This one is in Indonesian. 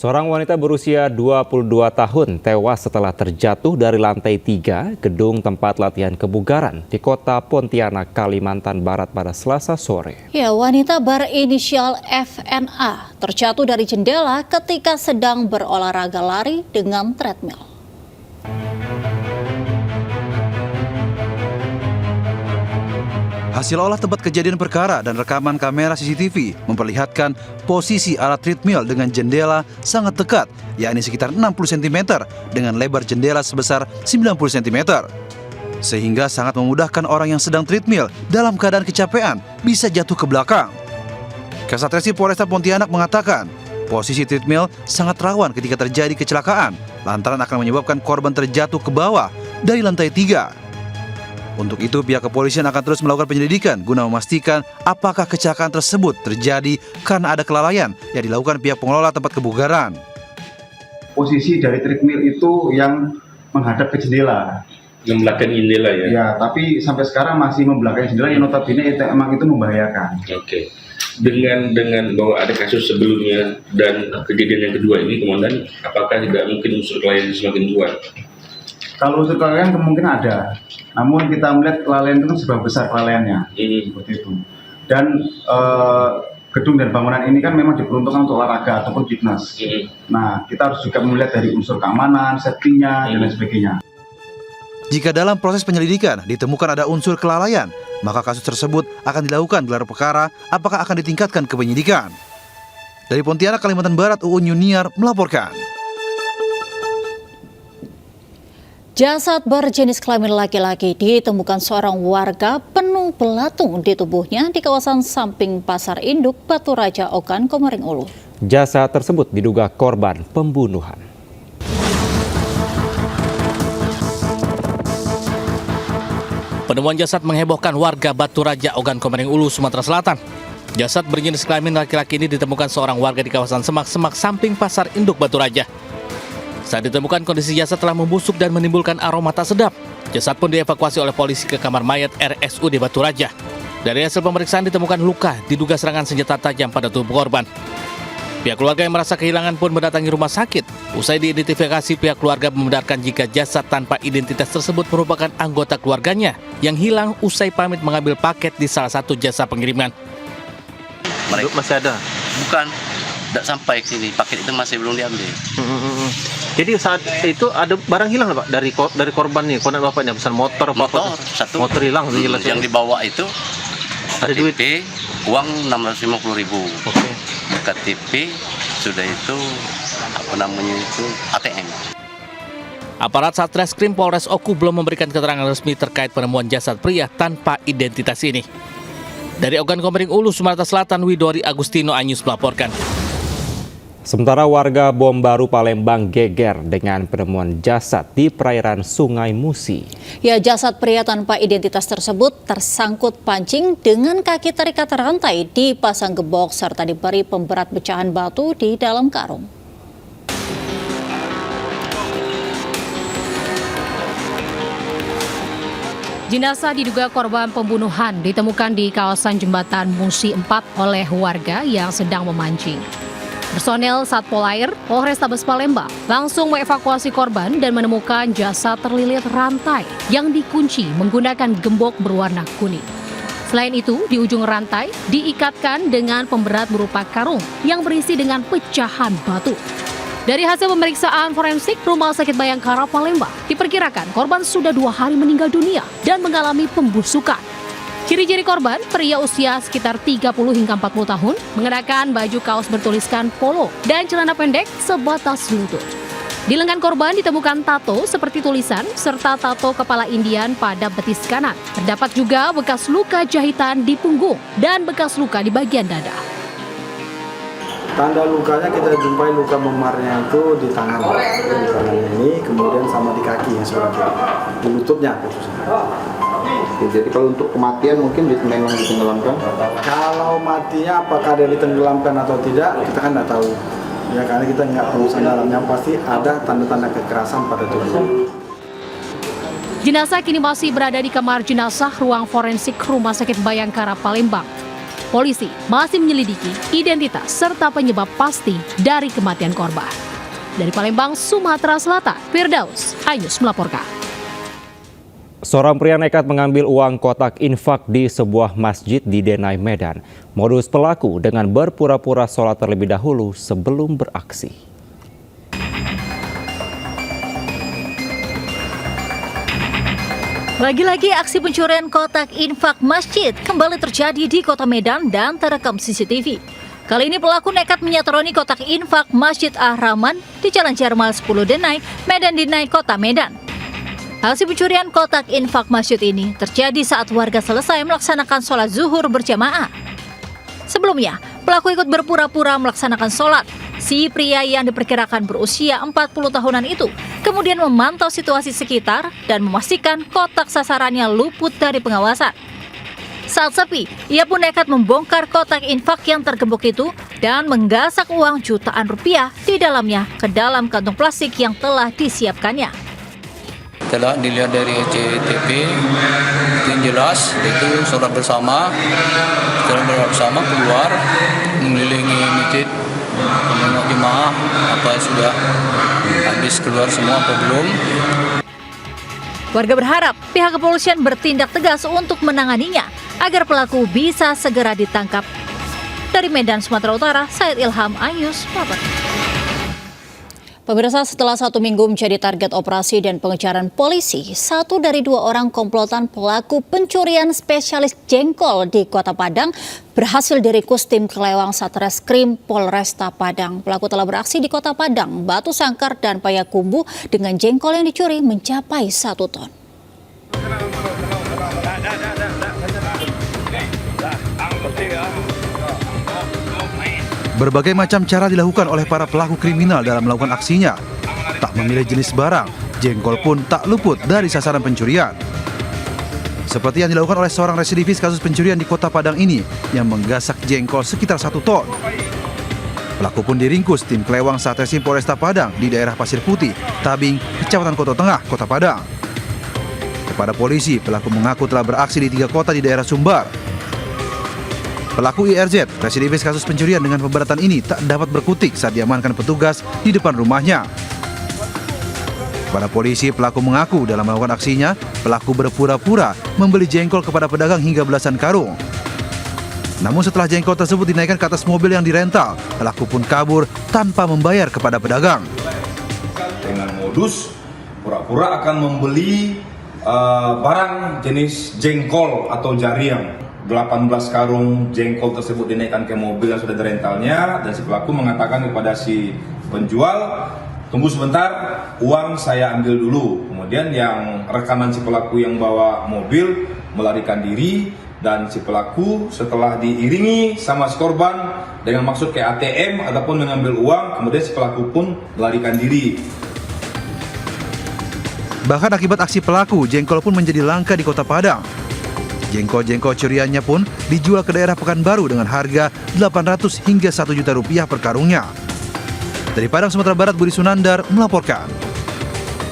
Seorang wanita berusia 22 tahun tewas setelah terjatuh dari lantai 3 gedung tempat latihan kebugaran di kota Pontianak, Kalimantan Barat pada Selasa sore. Ya, wanita berinisial FNA terjatuh dari jendela ketika sedang berolahraga lari dengan treadmill. Hasil olah tempat kejadian perkara dan rekaman kamera CCTV memperlihatkan posisi alat treadmill dengan jendela sangat dekat, yakni sekitar 60 cm dengan lebar jendela sebesar 90 cm. Sehingga sangat memudahkan orang yang sedang treadmill dalam keadaan kecapean bisa jatuh ke belakang. Kasat Reskrim Polresta Pontianak mengatakan, posisi treadmill sangat rawan ketika terjadi kecelakaan lantaran akan menyebabkan korban terjatuh ke bawah dari lantai 3. Untuk itu, pihak kepolisian akan terus melakukan penyelidikan guna memastikan apakah kecelakaan tersebut terjadi karena ada kelalaian yang dilakukan pihak pengelola tempat kebugaran. Posisi dari treadmill itu yang menghadap ke jendela. Membelakangi jendela ya? Ya, tapi sampai sekarang masih membelakangi jendela yang notabene emang itu membahayakan. Oke. Dengan bahwa ada kasus sebelumnya dan kejadian yang kedua ini, Komandan, apakah tidak mungkin unsur kelalaian semakin kuat? Kalau unsur kelalaian kemungkinan ada. Namun kita melihat kelalaian itu seberapa besar kelalaiannya, seperti itu. Dan gedung dan bangunan ini kan memang diperuntukkan untuk olahraga ataupun fitness. Nah, kita harus juga melihat dari unsur keamanan, safety-nya, dan lain sebagainya. Jika dalam proses penyelidikan ditemukan ada unsur kelalaian, maka kasus tersebut akan dilakukan gelar perkara apakah akan ditingkatkan ke penyidikan. Dari Pontianak, Kalimantan Barat, Uun Yuniar melaporkan. Jasad berjenis kelamin laki-laki ditemukan seorang warga penuh belatung di tubuhnya di kawasan samping Pasar Induk, Batu Raja, Ogan, Komering Ulu. Jasad tersebut diduga korban pembunuhan. Penemuan jasad menghebohkan warga Batu Raja, Ogan, Komering Ulu, Sumatera Selatan. Jasad berjenis kelamin laki-laki ini ditemukan seorang warga di kawasan semak-semak samping Pasar Induk, Batu Raja. Saat ditemukan, kondisi jasad telah membusuk dan menimbulkan aroma tak sedap. Jasad pun dievakuasi oleh polisi ke kamar mayat RSUD Batu Raja. Dari hasil pemeriksaan ditemukan luka diduga serangan senjata tajam pada tubuh korban. Pihak keluarga yang merasa kehilangan pun mendatangi rumah sakit. Usai diidentifikasi, pihak keluarga membenarkan jika jasad tanpa identitas tersebut merupakan anggota keluarganya yang hilang usai pamit mengambil paket di salah satu jasa pengiriman. Masih ada? Bukan, tidak sampai ke sini. Paket itu masih belum diambil. Jadi saat itu ada barang hilang Pak dari korban nih, korban bapaknya, pesan motor Satu motor hilang jelas. Yang dibawa itu ada KTP, duit, uang 650.000. Oke. KTP sudah itu ATM. Aparat Satreskrim Polres Oku belum memberikan keterangan resmi terkait penemuan jasad pria tanpa identitas ini. Dari Ogan, Komering Ulu, Sumatera Selatan, Widori Agustino Anyus melaporkan. Sementara warga Bom Baru, Palembang geger dengan penemuan jasad di perairan Sungai Musi. Ya, jasad pria tanpa identitas tersebut tersangkut pancing dengan kaki terikat rantai di pasang gebok serta diberi pemberat pecahan batu di dalam karung. Jenazah diduga korban pembunuhan ditemukan di kawasan jembatan Musi 4 oleh warga yang sedang memancing. Personel Satpol Air Polrestabes Palembang langsung mengevakuasi korban dan menemukan jasad terlilit rantai yang dikunci menggunakan gembok berwarna kuning. Selain itu, di ujung rantai diikatkan dengan pemberat berupa karung yang berisi dengan pecahan batu. Dari hasil pemeriksaan forensik Rumah Sakit Bayangkara Palembang, diperkirakan korban sudah 2 hari meninggal dunia dan mengalami pembusukan. Ciri-ciri korban, pria usia sekitar 30 hingga 40 tahun, mengenakan baju kaos bertuliskan polo dan celana pendek sebatas lutut. Di lengan korban ditemukan tato seperti tulisan serta tato kepala Indian pada betis kanan. Terdapat juga bekas luka jahitan di punggung dan bekas luka di bagian dada. Tanda lukanya kita jumpai luka memarnya itu di tangan ini, kemudian sama di kaki yang sebelah kiri, di lututnya khususnya. Jadi kalau untuk kematian mungkin memang ditenggelamkan? Kalau matinya apakah dia ditenggelamkan atau tidak, kita kan nggak tahu. Ya karena kita nggak tahu dalamnya, pasti ada tanda-tanda kekerasan pada tubuh. Jenazah kini masih berada di kamar jenazah ruang forensik Rumah Sakit Bayangkara Palembang. Polisi masih menyelidiki identitas serta penyebab pasti dari kematian korban. Dari Palembang, Sumatera Selatan, Firdaus Ayus melaporkan. Seorang pria nekat mengambil uang kotak infak di sebuah masjid di Denai, Medan. Modus pelaku dengan berpura-pura sholat terlebih dahulu sebelum beraksi. Lagi-lagi aksi pencurian kotak infak masjid kembali terjadi di Kota Medan dan terekam CCTV. Kali ini pelaku nekat menyatroni kotak infak Masjid Ar-Rahman di Jalan Jarmal 10 Denai, Medan Denai, Kota Medan. Aksi pencurian kotak infak masjid ini terjadi saat warga selesai melaksanakan sholat zuhur berjamaah. Sebelumnya, pelaku ikut berpura-pura melaksanakan sholat. Si pria yang diperkirakan berusia 40 tahunan itu kemudian memantau situasi sekitar dan memastikan kotak sasarannya luput dari pengawasan. Saat sepi, ia pun nekat membongkar kotak infak yang tergembok itu dan menggasak uang jutaan rupiah di dalamnya ke dalam kantong plastik yang telah disiapkannya. Setelah dilihat dari CCTV, itu jelas itu sholat bersama keluar mengelilingi masjid, menengok jemaah apa sudah habis keluar semua atau belum. Warga berharap pihak kepolisian bertindak tegas untuk menanganinya agar pelaku bisa segera ditangkap. Dari Medan, Sumatera Utara, Said Ilham Ayus melaporkan. Pemirsa, setelah 1 minggu menjadi target operasi dan pengejaran polisi, 1 dari 2 orang komplotan pelaku pencurian spesialis jengkol di Kota Padang berhasil diringkus tim kelewang Satreskrim Polresta Padang. Pelaku telah beraksi di Kota Padang, Batu Sangkar, dan Payakumbuh dengan jengkol yang dicuri mencapai 1 ton. Berbagai macam cara dilakukan oleh para pelaku kriminal dalam melakukan aksinya. Tak memilih jenis barang, jengkol pun tak luput dari sasaran pencurian. Seperti yang dilakukan oleh seorang residivis kasus pencurian di Kota Padang ini yang menggasak jengkol sekitar 1 ton. Pelaku pun diringkus tim kelewang Satreskrim Polresta Padang di daerah Pasir Putih, Tabing, Kecamatan Koto Tengah, Kota Padang. Kepada polisi, pelaku mengaku telah beraksi di 3 kota di daerah Sumbar. Pelaku IRZ, residivis kasus pencurian dengan pemberatan ini tak dapat berkutik saat diamankan petugas di depan rumahnya. Pada polisi, pelaku mengaku dalam melakukan aksinya, pelaku berpura-pura membeli jengkol kepada pedagang hingga belasan karung. Namun setelah jengkol tersebut dinaikkan ke atas mobil yang dirental, pelaku pun kabur tanpa membayar kepada pedagang. Dengan modus pura-pura akan membeli barang jenis jengkol atau jariang. 18 karung jengkol tersebut dinaikkan ke mobil yang sudah direntalnya, dan si pelaku mengatakan kepada si penjual, tunggu sebentar, uang saya ambil dulu. Kemudian yang rekanan si pelaku yang bawa mobil melarikan diri, dan si pelaku setelah diiringi sama si korban dengan maksud ke ATM ataupun mengambil uang, kemudian si pelaku pun melarikan diri. Bahkan akibat aksi pelaku, jengkol pun menjadi langka di Kota Padang. Jengkol-jengkol curiannya pun dijual ke daerah Pekanbaru dengan harga 800 hingga 1 juta rupiah per karungnya. Dari Padang, Sumatera Barat, Budi Sunandar melaporkan.